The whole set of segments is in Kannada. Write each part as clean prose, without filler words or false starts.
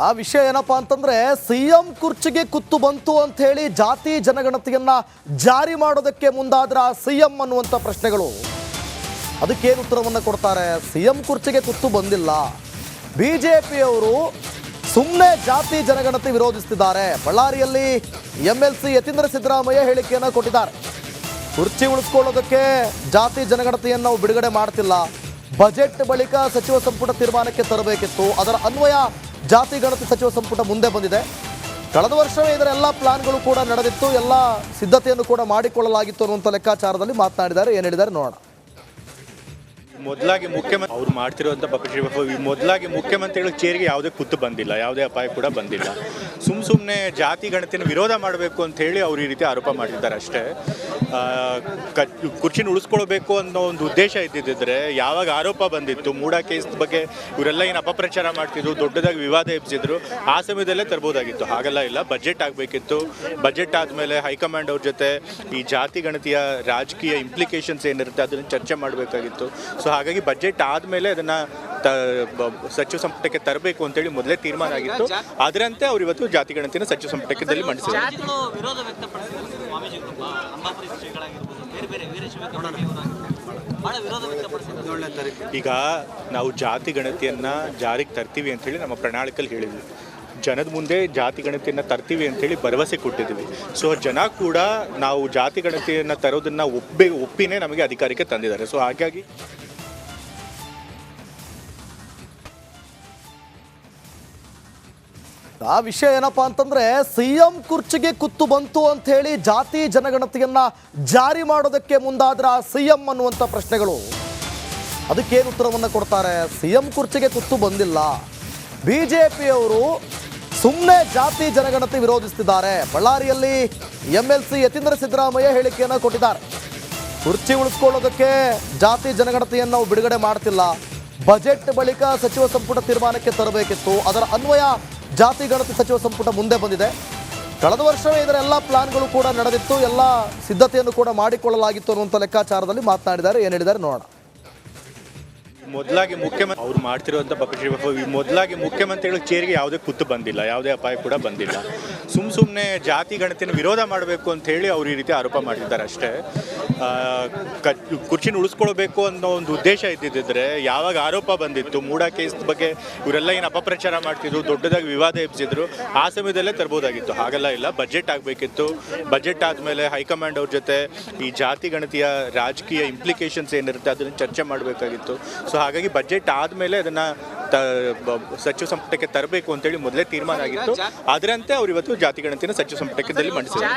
ಆ ವಿಷಯ ಏನಪ್ಪಾ ಅಂತಂದ್ರೆ ಸಿಎಂ ಕುರ್ಚಿಗೆ ಕುತ್ತು ಬಂತು ಅಂತ ಹೇಳಿ ಜಾತಿ ಜನಗಣತಿಯನ್ನ ಜಾರಿ ಮಾಡೋದಕ್ಕೆ ಮುಂದಾದ್ರ ಸಿಎಂ ಅನ್ನುವಂತ ಪ್ರಶ್ನೆಗಳು. ಅದಕ್ಕೇನು ಉತ್ತರವನ್ನು ಕೊಡ್ತಾರೆ? ಸಿಎಂ ಕುರ್ಚಿಗೆ ಕುತ್ತು ಬಂದಿಲ್ಲ, ಬಿಜೆಪಿಯವರು ಸುಮ್ಮನೆ ಜಾತಿ ಜನಗಣತಿ ವಿರೋಧಿಸುತ್ತಿದ್ದಾರೆ. ಬಳ್ಳಾರಿಯಲ್ಲಿ ಎಂಎಲ್ಸಿ ಯತೀಂದ್ರ ಸಿದ್ದರಾಮಯ್ಯ ಹೇಳಿಕೆಯನ್ನು ಕೊಟ್ಟಿದ್ದಾರೆ. ಕುರ್ಚಿ ಉಳಿಸ್ಕೊಳ್ಳೋದಕ್ಕೆ ಜಾತಿ ಜನಗಣತಿಯನ್ನು ನಾವು ಬಿಡುಗಡೆ ಮಾಡ್ತಿಲ್ಲ, ಬಜೆಟ್ ಬಳಿಕ ಸಚಿವ ಸಂಪುಟ ತೀರ್ಮಾನಕ್ಕೆ ತರಬೇಕಿತ್ತು, ಅದರ ಅನ್ವಯ ಜಾತಿ ಗಣತಿ ಸಚಿವ ಸಂಪುಟ ಮುಂದೆ ಬಂದಿದೆ. ಕಳೆದ ವರ್ಷವೇ ಇದರ ಎಲ್ಲ ಪ್ಲಾನ್ಗಳು ಕೂಡ ನಡೆದಿತ್ತು, ಎಲ್ಲ ಸಿದ್ಧತೆಯನ್ನು ಕೂಡ ಮಾಡಿಕೊಳ್ಳಲಾಗಿತ್ತು ಅನ್ನುವಂಥ ಲೆಕ್ಕಾಚಾರದಲ್ಲಿ ಮಾತನಾಡಿದ್ದಾರೆ. ಏನು ಹೇಳಿದ್ದಾರೆ ನೋಡೋಣ. ಮೊದಲಾಗಿ ಮುಖ್ಯಮಂತ್ರಿ ಅವ್ರು ಮಾಡ್ತಿರುವಂಥ ಮೊದಲಾಗಿ ಮುಖ್ಯಮಂತ್ರಿಗಳ ಚೇರಿಗೆ ಯಾವುದೇ ಕುತ್ತು ಬಂದಿಲ್ಲ, ಯಾವುದೇ ಅಪಾಯ ಕೂಡ ಬಂದಿಲ್ಲ. ಸುಮ್ಮನೆ ಜಾತಿ ಗಣತಿಯನ್ನು ವಿರೋಧ ಮಾಡಬೇಕು ಅಂತ ಹೇಳಿ ಅವ್ರು ಈ ರೀತಿ ಆರೋಪ ಮಾಡಿದ್ದಾರೆ ಅಷ್ಟೇ. ಕುರ್ಚಿನ ಉಳಿಸ್ಕೊಳ್ಬೇಕು ಅನ್ನೋ ಒಂದು ಉದ್ದೇಶ ಇದ್ದಿದ್ದರೆ ಯಾವಾಗ ಆರೋಪ ಬಂದಿತ್ತು ಮೂಡಾ ಕೇಸ್ ಬಗ್ಗೆ ಇವರೆಲ್ಲ ಏನು ಅಪಪ್ರಚಾರ ಮಾಡ್ತಿದ್ರು, ದೊಡ್ಡದಾಗಿ ವಿವಾದ ಎಬ್ಸಿದ್ರು, ಆ ಸಮಯದಲ್ಲೇ ತರ್ಬೋದಾಗಿತ್ತು. ಹಾಗೆಲ್ಲ ಇಲ್ಲ, ಬಜೆಟ್ ಆಗಬೇಕಿತ್ತು. ಬಜೆಟ್ ಆದಮೇಲೆ ಹೈಕಮಾಂಡ್ ಅವ್ರ ಜೊತೆ ಈ ಜಾತಿ ಗಣತಿಯ ರಾಜಕೀಯ ಇಂಪ್ಲಿಕೇಶನ್ಸ್ ಏನಿರುತ್ತೆ ಅದನ್ನು ಚರ್ಚೆ ಮಾಡಬೇಕಾಗಿತ್ತು. ಸೊ ಹಾಗಾಗಿ ಬಜೆಟ್ ಆದಮೇಲೆ ಅದನ್ನು ಸಚಿವ ಸಂಪುಟಕ್ಕೆ ತರಬೇಕು ಅಂತೇಳಿ ಮೊದಲೇ ತೀರ್ಮಾನ ಆಗಿತ್ತು. ಅದರಂತೆ ಅವ್ರು ಇವತ್ತು ಜಾತಿ ಗಣತಿನ ಸಚಿವ ಸಂಪುಟದಲ್ಲಿ ಮಂಡಿಸಿದ್ದಾರೆ. ಈಗ ನಾವು ಜಾತಿ ಗಣತಿಯನ್ನು ಜಾರಿಗೆ ತರ್ತೀವಿ ಅಂಥೇಳಿ ನಮ್ಮ ಪ್ರಣಾಳಿಕೆಯಲ್ಲಿ ಹೇಳಿದ್ವಿ. ಜನದ ಮುಂದೆ ಜಾತಿ ಗಣತಿಯನ್ನು ತರ್ತೀವಿ ಅಂಥೇಳಿ ಭರವಸೆ ಕೊಟ್ಟಿದ್ದೀವಿ. ಸೊ ಜನ ಕೂಡ ನಾವು ಜಾತಿ ಗಣತಿಯನ್ನು ತರೋದನ್ನು ಒಪ್ಪಿನೇ ನಮಗೆ ಅಧಿಕಾರಕ್ಕೆ ತಂದಿದ್ದಾರೆ. ಸೊ ಹಾಗಾಗಿ ಆ ವಿಷಯ ಏನಪ್ಪಾ ಅಂತಂದ್ರೆ ಸಿಎಂ ಕುರ್ಚಿಗೆ ಕುತ್ತು ಬಂತು ಅಂತ ಹೇಳಿ ಜಾತಿ ಜನಗಣತಿಯನ್ನ ಜಾರಿ ಮಾಡೋದಕ್ಕೆ ಮುಂದಾದ್ರ ಸಿಎಂ ಅನ್ನುವಂಥ ಪ್ರಶ್ನೆಗಳು. ಅದಕ್ಕೇನು ಉತ್ತರವನ್ನು ಕೊಡ್ತಾರೆ? ಸಿಎಂ ಕುರ್ಚಿಗೆ ಕುತ್ತು ಬಂದಿಲ್ಲ, ಬಿಜೆಪಿಯವರು ಸುಮ್ಮನೆ ಜಾತಿ ಜನಗಣತಿ ವಿರೋಧಿಸುತ್ತಿದ್ದಾರೆ. ಬಳ್ಳಾರಿಯಲ್ಲಿ ಎಂಎಲ್ಸಿ ಯತೀಂದ್ರ ಸಿದ್ದರಾಮಯ್ಯ ಹೇಳಿಕೆಯನ್ನು ಕೊಟ್ಟಿದ್ದಾರೆ. ಕುರ್ಚಿ ಉಳಿಸ್ಕೊಳ್ಳೋದಕ್ಕೆ ಜಾತಿ ಜನಗಣತಿಯನ್ನು ನಾವು ಬಿಡುಗಡೆ ಮಾಡ್ತಿಲ್ಲ, ಬಜೆಟ್ ಬಳಿಕ ಸಚಿವ ಸಂಪುಟ ತೀರ್ಮಾನಕ್ಕೆ ತರಬೇಕಿತ್ತು, ಅದರ ಅನ್ವಯ ಜಾತಿ ಗಣತಿ ಸಚಿವ ಸಂಪುಟ ಮುಂದೆ ಬಂದಿದೆ. ಕಳೆದ ವರ್ಷವೇ ಇದರ ಎಲ್ಲ ಪ್ಲಾನ್ಗಳು ಕೂಡ ನಡೆದಿತ್ತು, ಎಲ್ಲ ಸಿದ್ಧತೆಯನ್ನು ಕೂಡ ಮಾಡಿಕೊಳ್ಳಲಾಗಿತ್ತು ಅನ್ನುವಂಥ ಲೆಕ್ಕಾಚಾರದಲ್ಲಿ ಮಾತನಾಡಿದ್ದಾರೆ. ಏನು ಹೇಳಿದ್ದಾರೆ ನೋಡೋಣ. ಮೊದಲಾಗಿ ಮುಖ್ಯಮಂತ್ರಿ ಅವ್ರು ಮಾಡ್ತಿರುವಂಥ ಮೊದಲಾಗಿ ಮುಖ್ಯಮಂತ್ರಿಗಳ ಚೇರಿಗೆ ಯಾವುದೇ ಕುತ್ತು ಬಂದಿಲ್ಲ, ಯಾವುದೇ ಅಪಾಯ ಕೂಡ ಬಂದಿಲ್ಲ. ಸುಮ್ಮನೆ ಜಾತಿ ಗಣತಿಯನ್ನು ವಿರೋಧ ಮಾಡಬೇಕು ಅಂತ ಹೇಳಿ ಅವ್ರು ಈ ರೀತಿ ಆರೋಪ ಮಾಡಿದ್ದಾರೆ ಅಷ್ಟೇ. ಕುರ್ಚಿನ ಉಳಿಸ್ಕೊಳ್ಬೇಕು ಅನ್ನೋ ಒಂದು ಉದ್ದೇಶ ಇದ್ದಿದ್ದರೆ ಯಾವಾಗ ಆರೋಪ ಬಂದಿತ್ತು ಮೂಡಾ ಕೇಸ್ ಬಗ್ಗೆ ಇವರೆಲ್ಲ ಏನು ಅಪಪ್ರಚಾರ ಮಾಡ್ತಿದ್ರು, ದೊಡ್ಡದಾಗಿ ವಿವಾದ ಎಬ್ಸಿದ್ರು, ಆ ಸಮಯದಲ್ಲೇ ತರ್ಬೋದಾಗಿತ್ತು. ಹಾಗೆಲ್ಲ ಇಲ್ಲ, ಬಜೆಟ್ ಆಗಬೇಕಿತ್ತು. ಬಜೆಟ್ ಆದಮೇಲೆ ಹೈಕಮಾಂಡ್ ಅವ್ರ ಜೊತೆ ಈ ಜಾತಿ ಗಣತಿಯ ರಾಜಕೀಯ ಇಂಪ್ಲಿಕೇಶನ್ಸ್ ಏನಿರುತ್ತೆ ಅದನ್ನು ಚರ್ಚೆ ಮಾಡಬೇಕಾಗಿತ್ತು. ಸೊ ಹಾಗಾಗಿ ಬಜೆಟ್ ಆದಮೇಲೆ ಅದನ್ನು ಸಚಿವ ಸಂಪುಟಕ್ಕೆ ತರಬೇಕು ಅಂತೇಳಿ ಮೊದಲೇ ತೀರ್ಮಾನ ಆಗಿತ್ತು. ಅದರಂತೆ ಅವ್ರು ಇವತ್ತು ಜಾತಿ ಗಣತಿನ ಸಚಿವ ಸಂಪುಟದಲ್ಲಿ ಮಂಡಿಸಿದ್ದಾರೆ.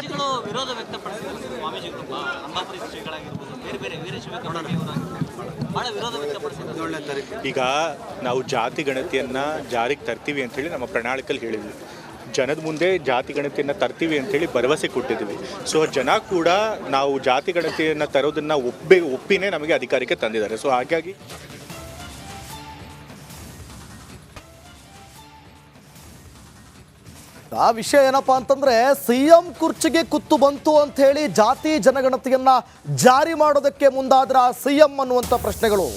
ಈಗ ನಾವು ಜಾತಿ ಗಣತಿಯನ್ನು ಜಾರಿಗೆ ತರ್ತೀವಿ ಅಂಥೇಳಿ ನಮ್ಮ ಪ್ರಣಾಳಿಕೆಯಲ್ಲಿ ಹೇಳಿದ್ವಿ. ಜನದ ಮುಂದೆ ಜಾತಿ ಗಣತಿಯನ್ನು ತರ್ತೀವಿ ಅಂಥೇಳಿ ಭರವಸೆ ಕೊಟ್ಟಿದ್ದೀವಿ. ಸೊ ಜನ ಕೂಡ ನಾವು ಜಾತಿ ಗಣತಿಯನ್ನು ತರೋದನ್ನು ಒಪ್ಪಿನೇ ನಮಗೆ ಅಧಿಕಾರಕ್ಕೆ ತಂದಿದ್ದಾರೆ. ಸೊ ಹಾಗಾಗಿ ಆ ವಿಷಯ ಏನಪ್ಪಾ ಅಂತಂದ್ರೆ ಸಿಎಂ ಕುರ್ಚಿಗೆ ಕುತ್ತು ಬಂತು ಅಂತ ಹೇಳಿ ಜಾತಿ ಜನಗಣತಿಯನ್ನ ಜಾರಿ ಮಾಡೋದಕ್ಕೆ ಮುಂದಾದ್ರ ಸಿಎಂ ಅನ್ನುವಂಥ ಪ್ರಶ್ನೆಗಳು.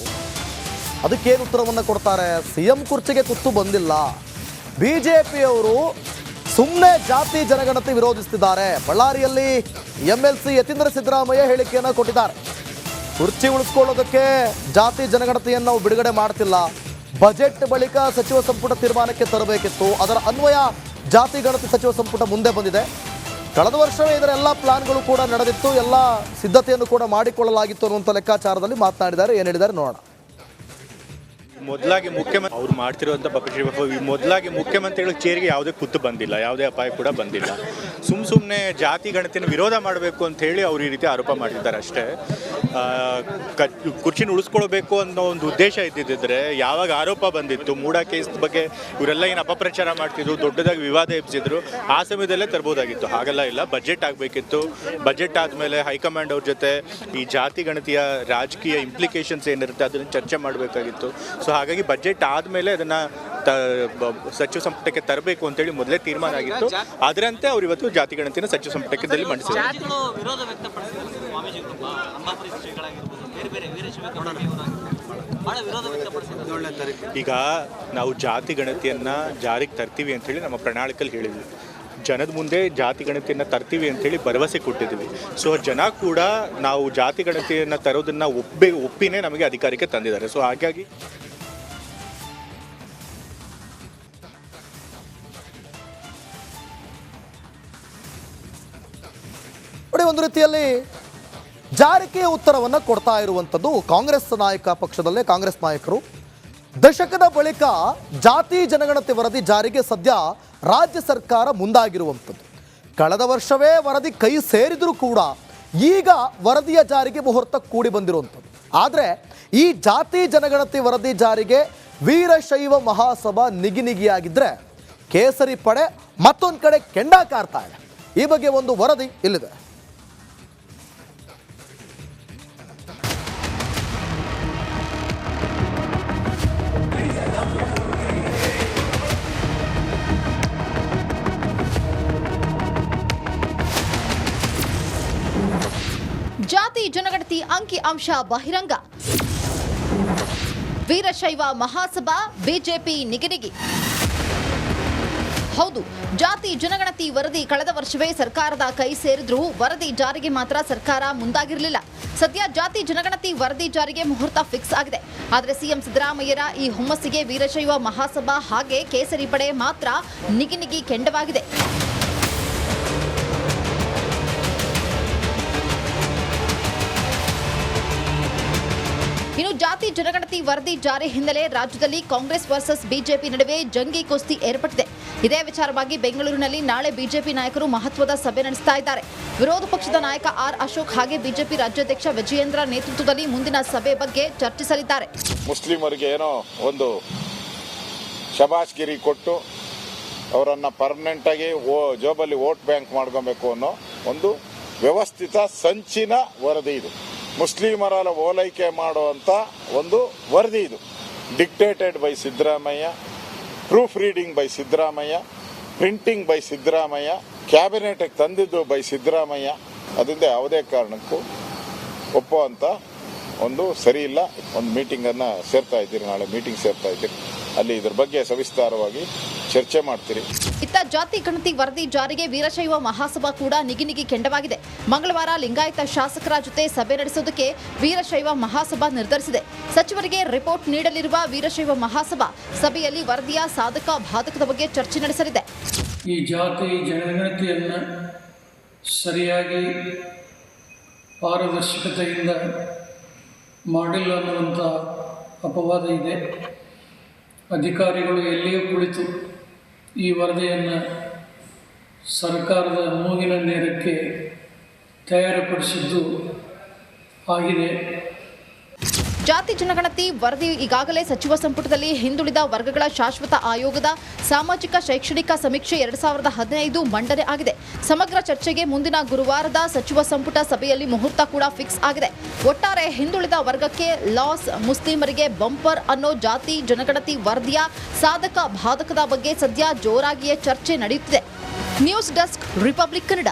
ಅದಕ್ಕೇನು ಉತ್ತರವನ್ನು ಕೊಡ್ತಾರೆ? ಸಿಎಂ ಕುರ್ಚಿಗೆ ಕುತ್ತು ಬಂದಿಲ್ಲ, ಬಿಜೆಪಿಯವರು ಸುಮ್ಮನೆ ಜಾತಿ ಜನಗಣತಿ ವಿರೋಧಿಸುತ್ತಿದ್ದಾರೆ. ಬಳ್ಳಾರಿಯಲ್ಲಿ ಎಂಎಲ್ಸಿ ಯತೀಂದ್ರ ಸಿದ್ದರಾಮಯ್ಯ ಹೇಳಿಕೆಯನ್ನು ಕೊಟ್ಟಿದ್ದಾರೆ. ಕುರ್ಚಿ ಉಳಿಸ್ಕೊಳ್ಳೋದಕ್ಕೆ ಜಾತಿ ಜನಗಣತಿಯನ್ನು ನಾವು ಬಿಡುಗಡೆ ಮಾಡ್ತಿಲ್ಲ, ಬಜೆಟ್ ಬಳಿಕ ಸಚಿವ ಸಂಪುಟ ತೀರ್ಮಾನಕ್ಕೆ ತರಬೇಕಿತ್ತು, ಅದರ ಅನ್ವಯ ಜಾತಿ ಗಣತಿ ಸಚಿವ ಸಂಪುಟ ಮುಂದೆ ಬಂದಿದೆ. ಕಳೆದ ವರ್ಷವೇ ಇದರ ಎಲ್ಲ ಪ್ಲಾನ್ಗಳು ಕೂಡ ನಡೆದಿತ್ತು, ಎಲ್ಲ ಸಿದ್ಧತೆಯನ್ನು ಕೂಡ ಮಾಡಿಕೊಳ್ಳಲಾಗಿತ್ತು ಅನ್ನುವಂಥ ಲೆಕ್ಕಾಚಾರದಲ್ಲಿ ಮಾತನಾಡಿದ್ದಾರೆ. ಏನು ಹೇಳಿದ್ದಾರೆ ನೋಡೋಣ. ಮೊದಲಾಗಿ ಮುಖ್ಯಮಂತ್ರಿ ಅವ್ರು ಮಾಡ್ತಿರುವಂಥ ಮೊದಲಾಗಿ ಮುಖ್ಯಮಂತ್ರಿಗಳ ಚೇರಿಗೆ ಯಾವುದೇ ಕುತ್ತು ಬಂದಿಲ್ಲ, ಯಾವುದೇ ಅಪಾಯ ಕೂಡ ಬಂದಿಲ್ಲ. ಸುಮ್ಮನೆ ಜಾತಿ ಗಣತಿಯನ್ನು ವಿರೋಧ ಮಾಡಬೇಕು ಅಂತ ಹೇಳಿ ಅವ್ರು ಈ ರೀತಿ ಆರೋಪ ಮಾಡಿದ್ದಾರೆ ಅಷ್ಟೇ. ಕುರ್ಚಿನ ಉಳಿಸ್ಕೊಳ್ಬೇಕು ಅನ್ನೋ ಒಂದು ಉದ್ದೇಶ ಇದ್ದಿದ್ದರೆ ಯಾವಾಗ ಆರೋಪ ಬಂದಿತ್ತು ಮೂಡಾ ಕೇಸ್ ಬಗ್ಗೆ ಇವರೆಲ್ಲ ಏನು ಅಪಪ್ರಚಾರ ಮಾಡ್ತಿದ್ರು, ದೊಡ್ಡದಾಗಿ ವಿವಾದ ಎಬ್ಸಿದ್ರು, ಆ ಸಮಯದಲ್ಲೇ ತರ್ಬೋದಾಗಿತ್ತು. ಹಾಗೆಲ್ಲ ಇಲ್ಲ, ಬಜೆಟ್ ಆಗಬೇಕಿತ್ತು. ಬಜೆಟ್ ಆದಮೇಲೆ ಹೈಕಮಾಂಡ್ ಅವ್ರ ಜೊತೆ ಈ ಜಾತಿ ಗಣತಿಯ ರಾಜಕೀಯ ಇಂಪ್ಲಿಕೇಶನ್ಸ್ ಏನಿರುತ್ತೆ ಅದನ್ನು ಚರ್ಚೆ ಮಾಡಬೇಕಾಗಿತ್ತು. ಸೊ ಹಾಗಾಗಿ ಬಜೆಟ್ ಆದಮೇಲೆ ಅದನ್ನು ಸಚಿವ ಸಂಪುಟಕ್ಕೆ ತರಬೇಕು ಅಂತೇಳಿ ಮೊದಲೇ ತೀರ್ಮಾನ ಆಗಿತ್ತು. ಅದರಂತೆ ಅವ್ರು ಇವತ್ತು ಜಾತಿ ಗಣತಿನ ಸಚಿವ ಸಂಪುಟದಲ್ಲಿ ಮಂಡಿಸಿದ್ದಾರೆ. ಈಗ ನಾವು ಜಾತಿ ಗಣತಿಯನ್ನು ಜಾರಿಗೆ ತರ್ತೀವಿ ಅಂಥೇಳಿ ನಮ್ಮ ಪ್ರಣಾಳಿಕೆಯಲ್ಲಿ ಹೇಳಿದ್ವಿ. ಜನದ ಮುಂದೆ ಜಾತಿ ಗಣತಿಯನ್ನು ತರ್ತೀವಿ ಅಂಥೇಳಿ ಭರವಸೆ ಕೊಟ್ಟಿದ್ದೀವಿ. ಸೊ ಜನ ಕೂಡ ನಾವು ಜಾತಿ ಗಣತಿಯನ್ನು ತರೋದನ್ನು ಒಪ್ಪಿನೇ ನಮಗೆ ಅಧಿಕಾರಕ್ಕೆ ತಂದಿದ್ದಾರೆ. ಸೊ ಹಾಗಾಗಿ ನೋಡಿ, ಒಂದು ರೀತಿಯಲ್ಲಿ ಜಾರಿಕೆಯ ಉತ್ತರವನ್ನು ಕೊಡ್ತಾ ಇರುವಂಥದ್ದು ಕಾಂಗ್ರೆಸ್ ಪಕ್ಷದಲ್ಲೇ ಕಾಂಗ್ರೆಸ್ ನಾಯಕರು. ದಶಕದ ಬಳಿಕ ಜಾತಿ ಜನಗಣತಿ ವರದಿ ಜಾರಿಗೆ ಸದ್ಯ ರಾಜ್ಯ ಸರ್ಕಾರ ಮುಂದಾಗಿರುವಂಥದ್ದು. ಕಳೆದ ವರ್ಷವೇ ವರದಿ ಕೈ ಸೇರಿದರೂ ಕೂಡ ಈಗ ವರದಿಯ ಜಾರಿಗೆ ಮುಹೂರ್ತ ಕೂಡಿ ಬಂದಿರುವಂಥದ್ದು. ಆದರೆ ಈ ಜಾತಿ ಜನಗಣತಿ ವರದಿ ಜಾರಿಗೆ ವೀರಶೈವ ಮಹಾಸಭಾ ನಿಗಿನಿಗಿಯಾಗಿದ್ದರೆ ಕೇಸರಿ ಪಡೆ ಮತ್ತೊಂದು ಕಡೆ ಕೆಂಡ ಕಾರ್ತಾ ಇದೆ. ಈ ಬಗ್ಗೆ ಒಂದು ವರದಿ ಇಲ್ಲಿದೆ. ಜಾತಿ ಜನಗಣತಿ ಅಂಕಿ ಅಂಶ ಬಹಿರಂಗ. ವೀರಶೈವ ಮಹಾಸಭಾ ಬಿಜೆಪಿ ನಿಗಿನಿಗಿ. ಹೌದು, ಜಾತಿ ಜನಗಣತಿ ವರದಿ ಕಳೆದ ವರ್ಷವೇ ಸರ್ಕಾರದ ಕೈ ಸೇರಿದ್ರೂ ವರದಿ ಜಾರಿಗೆ ಮಾತ್ರ ಸರ್ಕಾರ ಮುಂದಾಗಿರಲಿಲ್ಲ. ಸದ್ಯ ಜಾತಿ ಜನಗಣತಿ ವರದಿ ಜಾರಿಗೆ ಮುಹೂರ್ತ ಫಿಕ್ಸ್ ಆಗಿದೆ. ಆದರೆ ಸಿಎಂ ಸಿದ್ದರಾಮಯ್ಯರ ಈ ಹುಮ್ಮಸ್ಸಿಗೆ ವೀರಶೈವ ಮಹಾಸಭಾ ಹಾಗೆ ಕೇಸರಿ ಪಡೆ ಮಾತ್ರ ನಿಗಿನಿಗಿ ಕೆಂಡವಾಗಿದೆ. ಇನ್ನು ಜಾತಿ ಜನಗಣತಿ ವರದಿ ಜಾರಿ ಹಿನ್ನೆಲೆ ರಾಜ್ಯದಲ್ಲಿ ಕಾಂಗ್ರೆಸ್ ವರ್ಸಸ್ ಬಿಜೆಪಿ ನಡುವೆ ಜಂಗಿ ಕುಸ್ತಿ ಏರ್ಪಟ್ಟಿದೆ. ಇದೇ ವಿಚಾರವಾಗಿ ಬೆಂಗಳೂರಿನಲ್ಲಿ ನಾಳೆ ಬಿಜೆಪಿ ನಾಯಕರು ಮಹತ್ವದ ಸಭೆ ನಡೆಸ್ತಾ ಇದ್ದಾರೆ. ವಿರೋಧ ಪಕ್ಷದ ನಾಯಕ ಆರ್ ಅಶೋಕ್ ಹಾಗೆ ಬಿಜೆಪಿ ರಾಜ್ಯಾಧ್ಯಕ್ಷ ವಿಜಯೇಂದ್ರ ನೇತೃತ್ವದಲ್ಲಿ ಮುಂದಿನ ಸಭೆ ಬಗ್ಗೆ ಚರ್ಚಿಸಲಿದ್ದಾರೆ. ಮುಸ್ಲಿಮರಿಗೆ ಏನೋ ಒಂದು ಶಬಾಷ್ಗಿರಿ ಕೊಟ್ಟು ಅವರನ್ನ ಪರ್ಮನೆಂಟ್ ಆಗಿ ಜೋಬಲ್ಲಿ ವೋಟ್ ಬ್ಯಾಂಕ್ ಮಾಡ್ಕೊಬೇಕು ಅನ್ನೋ ಒಂದು ವ್ಯವಸ್ಥಿತ ಸಂಚಿನ ವರದಿ ಇದು. ಮುಸ್ಲಿಮರ ಓಲೈಕೆ ಮಾಡುವಂಥ ಒಂದು ವರದಿ ಇದು. Dictated by Siddaramaiah, proof reading by Siddaramaiah, printing by Siddaramaiah, ಕ್ಯಾಬಿನೆಟ್ಗೆ ತಂದಿದ್ದು ಬೈ ಸಿದ್ದರಾಮಯ್ಯ. ಅದರಿಂದ ಯಾವುದೇ ಕಾರಣಕ್ಕೂ ಒಪ್ಪುವಂಥ ಒಂದು ಸರಿ ಇಲ್ಲ. ಒಂದು ಮೀಟಿಂಗನ್ನು ಸೇರ್ತಾ ಇದ್ದೀರಿ, ನಾಳೆ ಮೀಟಿಂಗ್ ಸೇರ್ತಾ ಇದ್ದೀರಿ, ಅಲ್ಲಿ ಇದ್ರ ಬಗ್ಗೆ ಸವಿಸ್ತಾರವಾಗಿ ಚರ್ಚೆ ಮಾಡ್ತೀರಿ. ಇತ್ತ ಜಾತಿ ಗಣತಿ ವರದಿ ಜಾರಿಗೆ ವೀರಶೈವ ಮಹಾಸಭಾ ಕೂಡ ನಿಗಿನಿಗಿ ಕೆಂಡವಾಗಿದೆ. ಮಂಗಳವಾರ ಲಿಂಗಾಯತ ಶಾಸಕರ ಜೊತೆ ಸಭೆ ನಡೆಸೋದಕ್ಕೆ ವೀರಶೈವ ಮಹಾಸಭಾ ನಿರ್ಧರಿಸಿದೆ. ಸಚಿವರಿಗೆ ರಿಪೋರ್ಟ್ ನೀಡಲಿರುವ ವೀರಶೈವ ಮಹಾಸಭಾ ಸಭೆಯಲ್ಲಿ ವರದಿಯ ಸಾಧಕ ಬಾಧಕದ ಬಗ್ಗೆ ಚರ್ಚೆ ನಡೆಸಲಿದೆ. ಈ ಜಾತಿ ಜನಗಣತಿಯನ್ನು ಸರಿಯಾಗಿ ಪಾರದರ್ಶಕತೆಯಿಂದ ಮಾಡಿಲ್ಲ ಅನ್ನುವಂಥ ಅಪವಾದ ಇದೆ. ಅಧಿಕಾರಿಗಳು ಎಲ್ಲಿಯೂ ಕುಳಿತು ಈ ವರದಿಯನ್ನು ಸರ್ಕಾರದ ಮೂಗಿನ ನೇರಕ್ಕೆ ತಯಾರುಪಡಿಸಿದ್ದು ಆಗಿದೆ. ಜಾತಿ ಜನಗಣತಿ ವರದಿ ಈಗಾಗಲೇ ಸಚಿವ ಸಂಪುಟದಲ್ಲಿ ಹಿಂದುಳಿದ ವರ್ಗಗಳ ಶಾಶ್ವತ ಆಯೋಗದ ಸಾಮಾಜಿಕ ಶೈಕ್ಷಣಿಕ ಸಮೀಕ್ಷೆ 2015 ಮಂಡನೆ ಆಗಿದೆ. ಸಮಗ್ರ ಚರ್ಚೆಗೆ ಮುಂದಿನ ಗುರುವಾರದ ಸಚಿವ ಸಂಪುಟ ಸಭೆಯಲ್ಲಿ ಮುಹೂರ್ತ ಕೂಡ ಫಿಕ್ಸ್ ಆಗಿದೆ. ಒಟ್ಟಾರೆ ಹಿಂದುಳಿದ ವರ್ಗಕ್ಕೆ ಲಾಸ್, ಮುಸ್ಲಿಮರಿಗೆ ಬಂಪರ್ ಅನ್ನೋ ಜಾತಿ ಜನಗಣತಿ ವರದಿಯ ಸಾಧಕ ಬಾಧಕದ ಬಗ್ಗೆ ಸದ್ಯ ಜೋರಾಗಿಯೇ ಚರ್ಚೆ ನಡೆಯುತ್ತಿದೆ. News desk, republic Kannada.